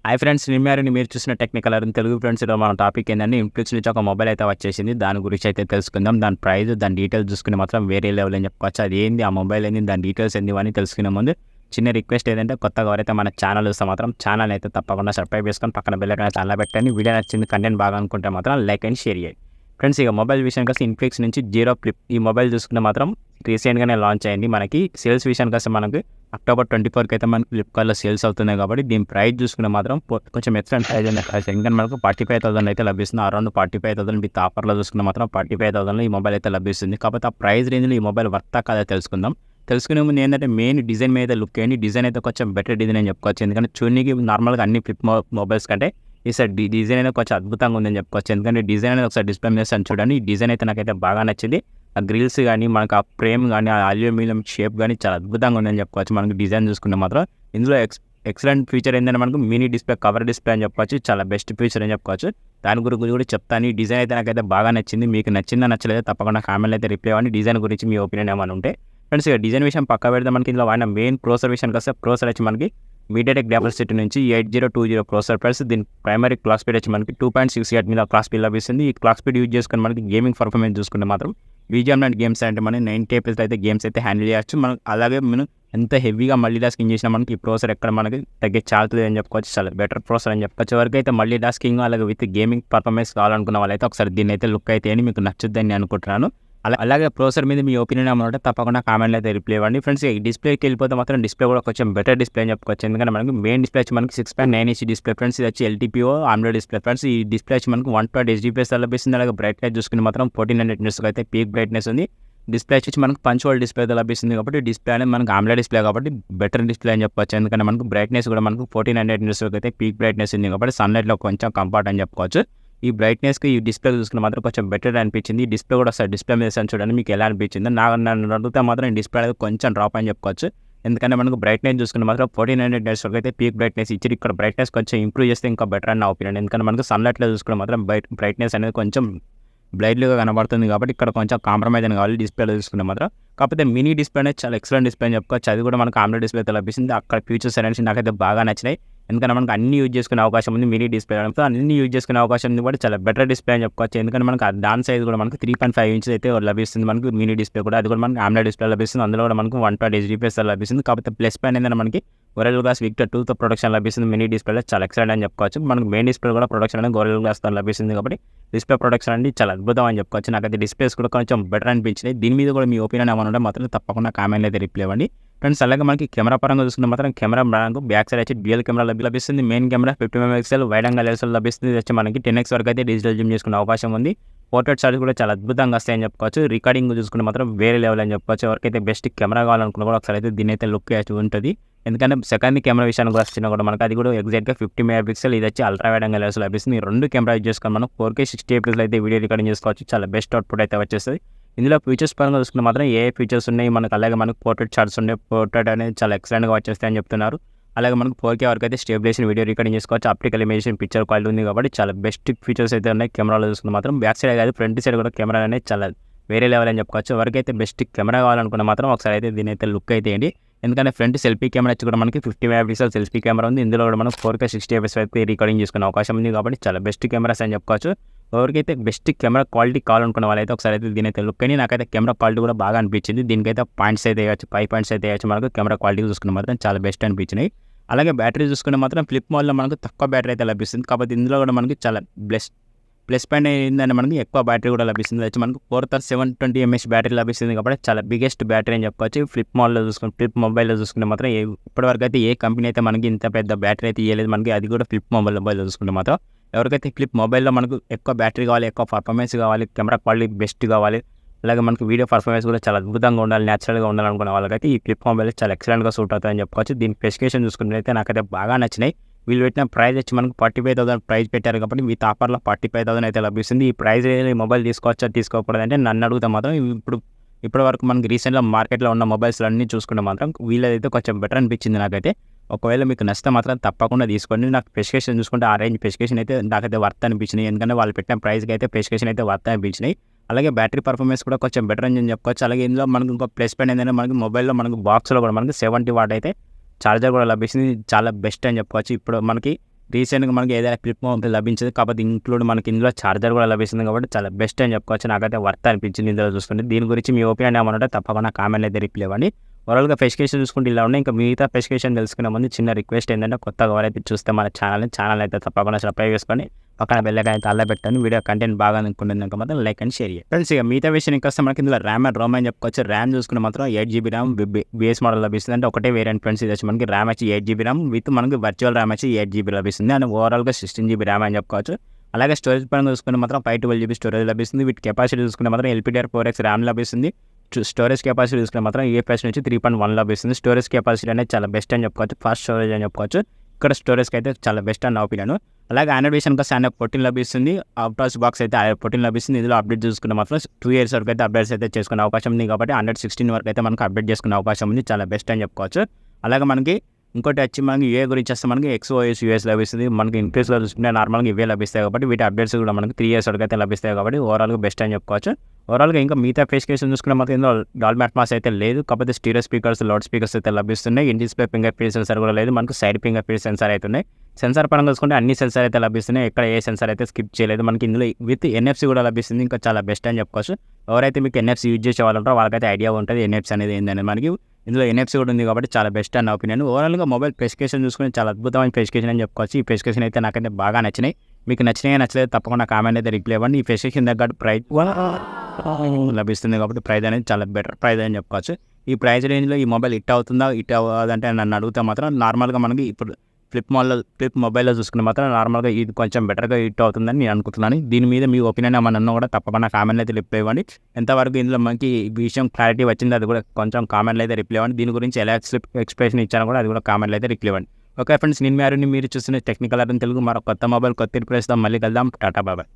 Hi friends, మీరు చూసిన technical Arun Telugu. Friends, ఈరోజు మన టాపిక్ ఏంటంటే ఇన్ఫినిక్స్ నుంచి ఒక మొబైల్ అయితే వచ్చేసింది. దాని గురించి అయితే తెలుసుకుందాం. దాని ప్రైస్, దాని డీటెయిల్స్ చూసుకుని మాత్రం వేరే లెవెల్ అని చెప్పుకోవచ్చు. అది ఏంది, ఆ మొబైల్ ఏంది, దాని డీటెయిల్స్ ఏంది అని తెలుసుకునే ముందు చిన్న రిక్వెస్ట్ ఏంటంటే, కొత్తగా ఎవరైతే మన ఛానల్ చూస్తే మాత్రం ఛానల్ అయితే తప్పకుండా సబ్స్క్రైబ్ చేసుకొని పక్కన బెల్ ఐకాన్ చాలా పెట్టండి. వీడియో నచ్చింది, కంటెంట్ బాగా అనుకుంటే మాత్రం లైక్ అండ్ షేర్ చేయండి. ఫ్రెండ్స్, ఇక మొబైల్ విషయానికి వస్తే ఇన్ఫినిక్స్ నుంచి జీరో ఫ్లిప్ ఈ మొబైల్ చూసుకుంటే మాత్రం రీసెంట్గానే లాంచ్ అయింది. మనకి సేల్స్ విషయానికి వస్తే మనకి అక్టోబర్ 24కి అయితే మనకి ఫ్లిప్కార్ట్లో సేల్స్ అవుతున్నాయి. కాబట్టి దీని ప్రైస్ చూసుకునే మాత్రం కొంచెం ఎక్స్టెంట్ ప్రైస్ అనేది ఎందుకంటే మనకు 45,000 అయితే లభిస్తుంది. అరౌండ్ 45,000 విత్ ఆఫర్లో చూసుకున్న మాత్రం 45,000 ఈ మొబైల్ అయితే లభిస్తుంది. కాకపోతే ఆ ప్రైస్ రేంజ్లో ఈ మొబైల్ వర్తా కాదా తెలుసుకుందాం. తెలుసుకునే ముందు ఏంటంటే మెయిన్ డిజైన్ మీద లుక్ అయ్యింది. డిజైన్ అయితే కొంచెం బెటర్ డిజైన్ అని చెప్పుకోవచ్చు. ఎందుకంటే చూడడానికి నార్మల్గా అన్ని ఫ్లిప్ మొబైల్స్ కంటే ఈసారి డిజైన్ అయితే కొంచెం అద్భుతంగా ఉందని చెప్పుకోవచ్చు. ఎందుకంటే డిజైన్ అనేది ఒకసారి డిస్ప్లే మీద చూడండి. ఈ డిజైన్ అయితే నాకైతే బాగా నచ్చింది. ఆ గ్రిల్స్ కానీ, మనకు ఆ ఫ్రేమ్ కానీ, ఆ అల్యూమినియం షేప్ కానీ చాలా అద్భుతంగా ఉందని చెప్పుకోవచ్చు. మనకు డిజైన్ చూసుకుంటే మాత్రం ఇందులో ఎక్సలెంట్ ఫీచర్ ఏంటంటే మనకు మినీ డిస్ప్లే, కవర్ డిస్ప్లే అని చెప్పుకోవచ్చు. చాలా బెస్ట్ ఫీచర్ అని చెప్పుకోవచ్చు. దాని గురించి కూడా చెప్తాను. ఈ డిజైన్ అయితే నాకైతే బాగా నచ్చింది. మీకు నచ్చిందా నచ్చలేదో తప్పకుండా కామెంట్ అయితే రిప్లై అవ్వండి. డిజైన్ గురించి మీ ఒపీనియన్ ఏమైనా ఉంటే. ఫ్రెండ్స్, ఇక డిజైన్ విషయం పక్క పెడితే మనకి ఇందులో వాడిన మెయిన్ ప్రాసెసర్ విషయానికి వస్తే ప్రాసెసర్ వచ్చి మనకి మీడియాటెక్ డైమెన్సిటీ నుంచి 8020 ప్రాసెసర్ ప్లస్ దీని ప్రైమరీ క్లాక్ స్పీడ్ వచ్చి మనకి 2.68 మీద క్లాక్ స్పీడ్ లభిస్తుంది. ఈ క్లాక్ స్పీడ్ యూజ్ చేసుకుని మనకి గేమింగ్ పర్ఫార్మెన్స్ చూసుకుంటే మాత్రం బీజిఎం లాంటి గేమ్స్ అంటే మనం 90 FPS అయితే గేమ్స్ అయితే హ్యాండిల్ చేయొచ్చు. మనం అలాగే మనం ఎంత హెవీగా మల్టీ టాస్కింగ్ చేసినా మనకి ఈ ప్రాసెసర్ ఎక్కడ మనకి తగ్గే ఛాన్స్ అని చెప్పుకోవచ్చు. చాలా బెటర్ ప్రాసెసర్ అని చెప్పుకోవచ్చు. ఎవరికి అయితే మల్టీ టాస్కింగ్ అలాగే విత్ గేమింగ్ పర్ఫార్మెన్స్ కావాలనుకున్న వాళ్ళైతే ఒకసారి దీన్ని అయితే లుక్ అయితే అని మీకు నచ్చుద్దని నేను అనుకుంటున్నాను. అలాగే ప్రాసెసర్ మీద మీ ఒపీనియన్ ఏమైనా ఉంటే తప్పకుండా కామెంట్లో అయితే రిప్లై ఇవ్వండి. ఫ్రెండ్స్, ఈ డిస్ప్లేకి వెళ్ళిపోతే మాత్రం డిస్ప్లే కూడా కొంచెం బెటర్ డిస్ప్లే అని చెప్పుకోవచ్చు. ఎందుకంటే మనకి మెయిన్ డిస్ప్లే వచ్చి మనకి 6.9 ఇంచ్ డిస్ప్లే ఫ్రెండ్స్. ఇది వచ్చి ఎల్టీపీఓ ఆమ్లెడ్ డిస్ప్లే ఫ్రెండ్స్. ఈ డిస్ప్లే వచ్చి మనకి 120 HDPS లభిస్తుంది. అలాగే బ్రైట్నెస్ చూసుకుని మాత్రం 1400 nits అయితే పీక్ బ్రైట్నెస్ ఉంది. డిస్ప్లే వచ్చి మనకు పంచ్ డిస్ప్లే అయితే లభిస్తుంది. కాబట్టి డిస్ప్లే అనేది మనకు ఆమ్లెడ్ డిస్ప్లే కాబట్టి బెటర్ డిస్ప్లే అని చెప్పొచ్చు. ఎందుకంటే మనకు బ్రైట్నెస్ కూడా మనకు 1400 nits అయితే పీక్ బ్రైట్నెస్ ఉంది. కాబట్టి సన్లైట్లో కొంచెం కంఫర్ట్ అని చెప్పుకోవచ్చు. ఈ బ్రైట్నెస్కి ఈ డిస్ప్లే చూసుకున్న మాత్రం కొంచెం బెటర్ అనిపించింది. ఈ డిస్ప్లే కూడా ఒకసారి డిస్ప్లే మీద చూడండి మీకు ఎలా అనిపించింది. నన్ను అడిగితే మాత్రం ఈ డిస్ప్లే అనేది కొంచెం డ్రాప్ అని చెప్పుకోవచ్చు. ఎందుకంటే మనకు బ్రైట్నెస్ చూసుకున్న మాత్రం 1400 nits వరకు అయితే పీక్ బ్రైట్నెస్ ఇచ్చి ఇక్కడ బ్రైట్నెస్ కొంచెం ఇంప్రూవ్ చేస్తే ఇంకా బెటర్ అని నా ఒపీనియన్. ఎందుకంటే మనకు సన్లైట్లో చూసుకున్న మాత్రం బ్రైట్నెస్ అనేది కొంచెం బ్లైట్లీగా కనబడుతుంది. కాబట్టి ఇక్కడ కొంచెం కాంప్రమైజ్ అని కావాలి డిస్ప్లేలో చూసుకున్న మాత్రం. కాకపోతే మినీ డిస్ప్లే అనేది చాలా ఎక్సలెంట్ డిస్ప్లే అని చెప్పుకోవచ్చు. అది కూడా మనకు ఆమ్లెడ్ డిస్ప్లే అయితే లభిస్తుంది. అక్కడ ఫీచర్స్ అనేసి నాకైతే బాగా నచ్చినాయి. ఎందుకంటే మనకు అన్ని యూజ్ చేసుకునే అవకాశం ఉంది. మినీ డిస్ప్లే అన్ని యూజ్ చేసుకునే అవకాశం ఉంది కూడా చాలా బెటర్ డిస్ప్లే అని చెప్పుకోవచ్చు. ఎందుకంటే మనకు దాని సైజ్ కూడా మనకు 3.5 inches అయితే లభిస్తుంది. మనకు మినీ డిస్ప్లే కూడా అది కూడా మనకు ఆమ్లెడ్ డిస్ప్లే లభిస్తుంది. అందులో కూడా మనకు 120 HDPS లభిస్తుంది. కాకపోతే ప్లస్ పాయింట్ ఏంటంటే మనకి గొరిల్లా గ్లాస్ విక్టర్ 2తో ప్రొడక్షన్ లభిస్తుంది. మినీ డిస్ప్లేలో చాలా ఎక్సలెంట్ అని చెప్పుకోవచ్చు. మనకు మెయిన్ డిస్ప్లే కూడా ప్రొడక్షన్ అనేది గొరిల్లా గ్లాస్తో లభిస్తుంది. కాబట్టి డిస్ప్లే ప్రొడక్షన్ అనేది చాలా అద్భుతం అని చెప్పుకోవచ్చు. నాకైతే డిస్ప్లేస్ కూడా కొంచెం బెటర్ అనిపించినాయి. దీని మీద కూడా మీ ఒపీనియన్ ఏమైనా ఉంటే మాత్రం తప్పకుండా కామెంట్లో అయితే రిప్లై ఇవ్వండి. ఫ్రెండ్స్, అలాగే మనకి కెమెరా పరంగా చూసుకుంటే మాత్రం కెమెరా మనకు బ్యాక్ సైడ్ వచ్చి డ్యూయల్ కెమెరా లభిస్తుంది. Main camera 50 MP wide angle lens లభిస్తుంది. ఇది వచ్చి మనకి 10x వరకు అయితే డిజిటల్ జూమ్ చేసుకునే అవకాశం ఉంది. పోర్ట్రేట్ షాట్స్ కూడా చాలా అద్భుతంగా వస్తాయని చెప్పుకోవచ్చు. రికార్డింగ్ చూసుకుంటే మాత్రం వేరే లెవెల్ అని చెప్పుకోవచ్చు. ఎవరికైతే బెస్ట్ కెమెరా కావాలనుకున్నా కూడా ఒకసారి అయితే దీని అయితే లుక్ ఉంటుంది. ఎందుకంటే సెకండ్ కెమెరా విషయానికి వచ్చినా కూడా మనకు అది కూడా ఎగ్జాక్ట్గా 50 MP, ఇది వచ్చి అల్ట్రా వైడ్ యాంగిల్ లెన్స్ లభిస్తుంది. ఈ రెండు కెమెరా యూజ్ చేసుకొని మనం 4K 60 FPS అయితే వీడియో రికార్డింగ్ చేసుకోవచ్చు. చాలా బెస్ట్ అవుట్పుట్ అయితే వచ్చేస్తుంది. ఇందులో ఫీచర్స్ పరంగా చూసుకుంటే మాత్రం ఏ ఫీచర్స్ ఉన్నాయి మనకు, అలాగే మనకు పోర్ట్రేట్ షాట్స్ ఉన్నాయి. పోర్ట్రేట్ అనేది చాలా ఎక్సలెంట్గా వచ్చేస్తాయని చెప్తున్నారు. అలాగే మనకు 4K వరకు అయితే స్టేబిలైజేషన్ వీడియో రికార్డింగ్ చేసుకోవచ్చు. ఆప్టికల్ ఇమేజేషన్ పిక్చర్ క్వాలిటీ ఉంది. కాబట్టి చాలా బెస్ట్ ఫీచర్స్ అయితే ఉన్నాయి కెమెరాలో చూసుకుంటే మాత్రం. బ్యాక్ సైడ్ కాదు ఫ్రంట్ సైడ్ కూడా కెమెరా అనేది చాలా వేరే లెవెల్ అని చెప్పుకోవచ్చు. ఎవరికైతే బెస్ట్ కెమెరా కావాలనుకున్న మాత్రం ఒకసారి అయితే దీని అయితే లుక్ అయితే ఏంటి. ఎందుకంటే ఫ్రంట్ సెల్ఫీ కెమెరా వచ్చి కూడా మనకి 50 MP సెల్ఫీ కెమెరా ఉంది. ఇందులో కూడా మనం 4K 60 FPS అయితే రికార్డింగ్ చేసుకునే అవకాశం ఉంది. కాబట్టి చాలా బెస్ట్ కెమెరాస్ అని చెప్పుకోవచ్చు. ఎవరికైతే బెస్ట్ కెమెరా క్వాలిటీ కావాలనుకున్న వాళ్ళైతే ఒకసారి అయితే దీని అయితే లుక్ అని. నాకైతే కెమెరా క్వాలిటీ కూడా బాగా అనిపించింది. దీనికైతే పాయింట్స్ అయితే వేయచ్చు, 5 పాయింట్స్ అయితే వేయచ్చు. మనకు కెమెరా క్వాలిటీ చూసుకున్న మాత్రం చాలా బెస్ట్ అనిపించినాయి. అలాగే బ్యాటరీ చూసుకుంటే మాత్రం ఫ్లిప్ మోడ్లో మనకు తక్కువ బ్యాటరీ అయితే లభిస్తుంది. కాబట్టి ఇందులో కూడా మనకి చాలా ప్లస్ పాయింట్ ఏంటంటే మనకి ఎక్కువ బ్యాటరీ కూడా లభిస్తుంది. వచ్చి మనకు 4720 mAh బ్యాటరీ లభిస్తుంది. కాబట్టి చాలా బిగ్గెస్ట్ బ్యాటరీ అని చెప్పుకోవచ్చు. ఫ్లిప్ మొబైల్లో చూసుకుంటే మాత్రం ఇప్పటివరకు అయితే ఏ కంపెనీ అయితే మనకి ఇంత పెద్ద బ్యాటరీ అయితే ఇవ్వలేదు మనకి. అది కూడా ఫ్లిప్ మొబైల్లో చూసుకుంటే మాత్రం. ఎవరికైతే ఫ్లిప్ మొబైల్లో మనకు ఎక్కువ బ్యాటరీ కావాలి, ఎక్కువ పర్ఫార్మెన్స్ కావాలి, కెమెరా క్వాలిటీ బెస్ట్ కావాలి, అలాగే మనకు వీడియో పర్ఫార్మెన్స్ కూడా చాలా అద్భుతంగా ఉండాలి, న్యాచురల్గా ఉండాలనుకున్న వాళ్ళకైతే ఈ ఫ్లిప్ మొబైల్ చాలా ఎక్సలెంట్గా సూట్ అవుతుందని చెప్పుకోవచ్చు. దీని స్పెసిఫికేషన్ చూసుకుంటే నాకైతే బాగా నచ్చినాయి. వీళ్ళు పెట్టిన ప్రైస్ వచ్చి మనకు 45,000 ప్రైస్ పెట్టారు. కాబట్టి విత్ ఆఫర్లో 45,000 అయితే లభిస్తుంది. ఈ ప్రైస్ మొబైల్ తీసుకోవచ్చా తీసుకోకూడదు అంటే నన్ను అడిగితే మాత్రం ఇప్పటి వరకు మనకి రీసెంట్గా మార్కెట్లో ఉన్న మొబైల్స్ అన్నీ చూసుకుంటే మాత్రం వీళ్ళదైతే కొంచెం బెటర్ అనిపించింది నాకైతే. ఒకవేళ మీకు నచ్చితే మాత్రం తప్పకుండా తీసుకోండి. నాకు స్పెసిఫికేషన్ చూసుకుంటే ఆ రేంజ్ స్పెసిఫికేషన్ అయితే నాకైతే వర్త్ అనిపించినాయి. ఎందుకంటే వాళ్ళు పెట్టిన ప్రైస్కి అయితే స్పెసిఫికేషన్ అయితే వర్త్ అనిపించినాయి. అలాగే బ్యాటరీ పర్ఫార్మెన్స్ కూడా కొంచెం బెటర్ అని చెప్పుకోవచ్చు. అలాగే ఇందులో మనకు ఇంకో ప్లస్ పాయింట్ ఏంటంటే మనకి మొబైల్లో మనకు బాక్స్లో కూడా మనకి 70 వాట్ అయితే ఛార్జర్ కూడా లభిస్తుంది. చాలా బెస్ట్ అని చెప్పుకోవచ్చు. ఇప్పుడు మనకి రీసెంట్గా మనకి ఏదైనా క్లిప్ మౌంట్ లభించింది, కాకపోతే మనకి ఇందులో చార్జర్ కూడా లభిస్తుంది కాబట్టి చాలా బెస్ట్ అని చెప్పుకోవచ్చు. నాకైతే వర్త్ అనిపించింది ఇందులో చూసుకుంటే. దీని గురించి మీ ఒపీనియన్ ఏమన్నా తప్పకుండా కామెంట్ అయితే రిప్లై ఇవ్వండి. ఓవరాల్గా స్పెసిఫికేషన్ చూసుకుంటే ఇలా ఉన్నాయి. ఇంకా మిగతా స్పెసిఫికేషన్ తెలుసుకునే ముందు చిన్న రిక్వెస్ట్ ఏంటంటే, కొత్తగా ఎవరైతే చూస్తే మన ఛానల్ అయితే తప్పకుండా సబ్స్క్రైబ్ చేసుకొని పక్కన బెల్ ఐకాన్ అయితే అలా పెట్టండి. వీడియో కంటెంట్ బాగా అనుకుంటుంది మాత్రం లైక్ అండ్ షేర్ చేయండి ఫ్రెండ్స్. ఇక మిగతా విషయానికి వస్తే మనకి ఇందులో ర్యామ్ అండ్ రోమ్ అని చెప్పుకోవచ్చు. ర్యామ్ చూసుకున్న మాత్రం 8GB ర్యామ్ బేస్ మోడల్ లభిస్తుంది. అంటే ఒకటే వేరియంట్ ఫ్రెండ్స్. ఇది వచ్చి మనకి ర్యామ్ వచ్చి 8GB ర్యామ్ విత్ మనకి వర్చువల్ ర్యామ్ వచ్చి 8GB లభిస్తుంది. అండ్ ఓవరాల్గా 16GB ర్యామ్ అని చెప్పుకోవచ్చు. అలాగే స్టోరేజ్ పరంగా చూసుకుంటే మాత్రం 512GB స్టోరేజ్ లభిస్తుంది. వీటి కెపాసిటీ చూసుకుంటే మాత్రం LPDDR4X ర్యామ్ లభిస్తుంది. స్టోరేజ్ కెపాసిటీ చూసుకుంటే మాత్రం UFS నుంచి 3.1 లభిస్తుంది. స్టోరేజ్ కెపాసిటీ అనేది చాలా బెస్ట్ అని చెప్పుకోవచ్చు. ఫాస్ట్ స్టోరేజ్ అని చెప్పుకోవచ్చు. ఇక్కడ స్టోరేజ్కి అయితే చాలా బెస్ట్ అని నా ఒపీనియన్. అలాగే ఆండ్రాయిడ్ విషయానికి వస్తే Android 14 లభిస్తుంది. అవుట్ ఆఫ్ బాక్స్ అయితే Android 14 లభిస్తుంది. ఇందులో అప్డేట్ చూసుకుంటే మాత్రం 2 years వరకు అయితే అప్డేట్స్ అయితే చేసుకునే అవకాశం ఉంది కాబట్టి Android 16 వరకు అయితే మనకు అప్డేట్ చేసుకునే అవకాశం ఉంది. చాలా బెస్ట్ అని చెప్పుకోవచ్చు. అలాగే మనకి ఇంకోటి వచ్చి మనకి యూఏ గురించి వస్తే మనకి XOS US లభిస్తుంది. మనకి ఇంక్రీస్లో చూసుకుంటే నార్మల్గా ఇవే లభిస్తాయి కాబట్టి వీటి అప్డేట్స్ కూడా మనకి 3 years వరకు అయితే లభిస్తాయి కాబట్టి ఓవరాల్గా బెస్ట్ అని చెప్పుకోవచ్చు. ఓవరాల్గా ఇంకా మిగతా స్పెసిఫికేషన్ చూసుకుంటే మాత్రం ఇందులో డాల్బీ అట్మాస్ అయితే లేదు, కాకపోతే స్టీరియో స్పీకర్స్, లౌడ్ స్పీకర్స్ అయితే లభిస్తున్నాయి. In display finger print censor కూడా లేదు, మనకు సైడ్ ఫింగర్ ప్రింట్ సెన్సార్ అయితే ఉన్నాయి. సెన్సార్ పరంగా చూసుకుంటే అన్ని సెన్సార్ అయితే లభిస్తున్నాయి, ఎక్కడ ఏ సెన్సార్ అయితే స్కిప్ చేయలేదు. మనకి ఇందులో విత్ NFC కూడా లభిస్తుంది. ఇంకా చాలా బెస్ట్ అని చెప్పుకోవచ్చు. ఎవరైతే మీకు NFC యూజ్ చేసే వాళ్ళు ఉంటారో వాళ్ళకైతే ఐడియా ఉంటుంది NFC అనేది ఏంటనేది. మనకి ఇందులో NFC కూడా ఉంది కాబట్టి చాలా బెస్ట్ అని నా ఒపీనియన్. ఓవరాల్గా మొబైల్ స్పెసిఫికేషన్ చూసుకుని చాలా అద్భుతమైన స్పెసిఫికేషన్ అని చెప్పుకోవచ్చు. ఈ స్పెసిఫికేషన్ అయితే నాకైతే బాగా నచ్చినాయి. మీకు నచ్చలేదు తప్పకుండా కామెంట్ అయితే రిప్లై ఇవ్వండి. ఈ స్పెసిఫికేషన్ తగ్గట్టు ప్రైస్ లభిస్తుంది కాబట్టి ప్రైస్ అనేది చాలా బెటర్ ప్రైస్ అని చెప్పుకోవచ్చు. ఈ ప్రైస్ రేంజ్లో ఈ మొబైల్ హిట్ అవ్వదంటే నన్ను అడిగితే మాత్రం నార్మల్గా మనకి ఇప్పుడు ఫ్లిప్ మొబైల్లో చూసుకుంటే మాత్రం నార్మల్గా ఇది కొంచెం బెటర్గా హిట్ అవుతుందని నేను అనుకుంటున్నాను. దీని మీద మీ ఒపీనియన్ ఏమన్నా కూడా తప్పకుండా కామెంట్ అయితే రిప్లై ఇవ్వండి. ఎంతవరకు ఇందులో మనకి ఈ విషయం క్లారిటీ వచ్చింది అది కూడా కొంచెం కామెంట్లు అయితే రిప్లై ఇవ్వండి. దీని గురించి ఎలా ఎక్స్ప్రెషన్ ఇచ్చాను కూడా అది కూడా కామెంట్లు అయితే రిప్లై ఇవ్వండి. ఓకే ఫ్రెండ్స్, నేను మీరు చూస్తున్న టెక్నికల్ తెలుగు మరో కొత్త మొబైల్ కొత్త ప్రైస్తో మళ్ళీ కలుద్దాం. టాటా బాబాయ్.